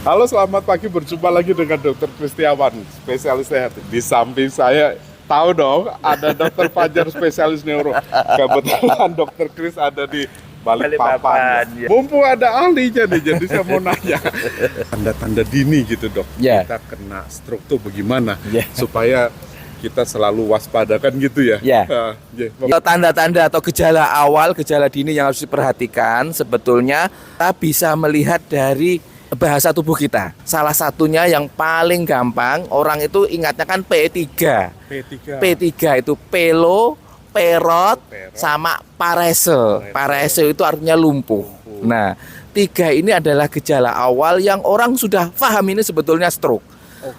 Halo, selamat pagi. Berjumpa lagi dengan Dokter Kristiawan, spesialis sehat. Di samping saya, tahu dong, ada Dokter Fajar, spesialis neuro. Kebetulan Dokter Kris ada di Balikpapan. Ya. Mumpung ada ahlinya nih, jadi saya mau nanya. Tanda-tanda dini gitu, Dok. Ya. Kita kena stroke tuh bagaimana? Ya. Supaya kita selalu waspada kan gitu ya? Ya. Tanda-tanda atau gejala awal, gejala dini yang harus diperhatikan sebetulnya kita bisa melihat dari bahasa tubuh kita. Salah satunya yang paling gampang, orang itu ingatnya kan P3. P3 itu pelo, perot, sama parese. Parese itu artinya lumpuh. Nah, 3 ini adalah gejala awal yang orang sudah paham ini sebetulnya stroke.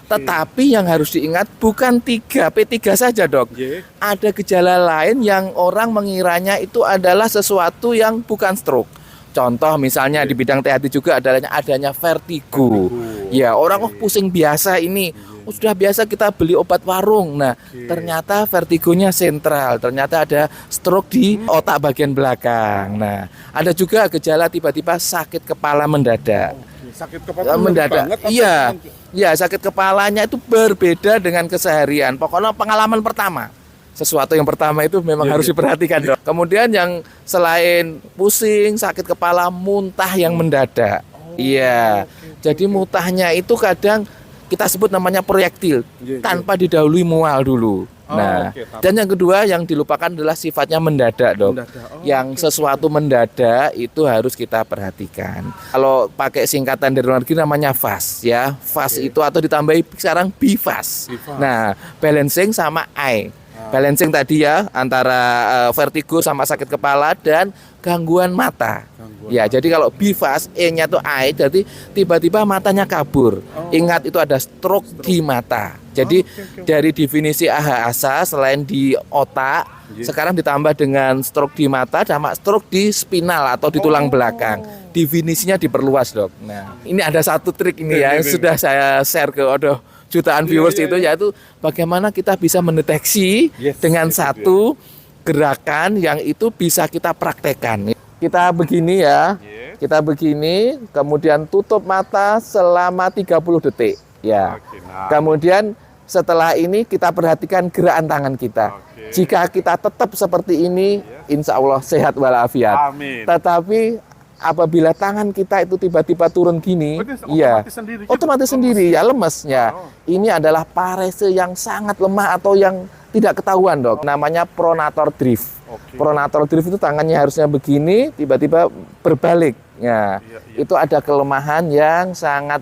Tetapi yang harus diingat bukan P3 saja, Dok. Ada gejala lain yang orang mengiranya itu adalah sesuatu yang bukan stroke. Contoh misalnya di bidang THT juga adanya vertigo. Ya, orang pusing biasa ini. Sudah biasa kita beli obat warung. Nah, ternyata vertigonya sentral. Ternyata ada stroke di otak bagian belakang. Nah, ada juga gejala tiba-tiba sakit kepala mendadak. Sakit kepala mendadak. Iya. Ya, sakit kepalanya itu berbeda dengan keseharian. Pokoknya pengalaman pertama. Sesuatu yang pertama itu memang harus diperhatikan, Dok. Kemudian yang selain pusing, sakit kepala, muntah yang mendadak. Iya. Jadi muntahnya itu kadang kita sebut namanya proyektil, tanpa didahului mual dulu. Nah, dan yang kedua yang dilupakan adalah sifatnya mendadak, Dok. Yang sesuatu mendadak itu harus kita perhatikan. Kalau pakai singkatan dari luar negeri namanya FAST ya. FAST itu atau ditambahi sekarang BIFAST. Nah, balancing sama I. Balancing tadi ya antara vertigo sama sakit kepala dan gangguan mata. Ya, jadi kalau BIFAST, E-nya tuh I, jadi tiba-tiba matanya kabur. Ingat itu ada stroke di mata. Jadi dari definisi AHASA selain di otak, sekarang ditambah dengan stroke di mata sama stroke di spinal atau di tulang belakang. Definisinya diperluas, Dok. Nah, ini ada satu trik ini ya yang sudah saya share ke jutaan viewers itu, yaitu bagaimana kita bisa mendeteksi dengan satu gerakan yang itu bisa kita praktekkan. Kita begini ya, kita begini, kemudian tutup mata selama 30 detik. Ya. Kemudian setelah ini kita perhatikan gerakan tangan kita. Jika kita tetap seperti ini, insya Allah sehat walafiat. Tetapi apabila tangan kita itu tiba-tiba turun gini, otomatis sendiri ya lemesnya. Ini adalah parese yang sangat lemah atau yang tidak ketahuan, Dok. Namanya pronator drift. Pronator drift itu tangannya harusnya begini, tiba-tiba berbalik. Ya, itu ada kelemahan yang sangat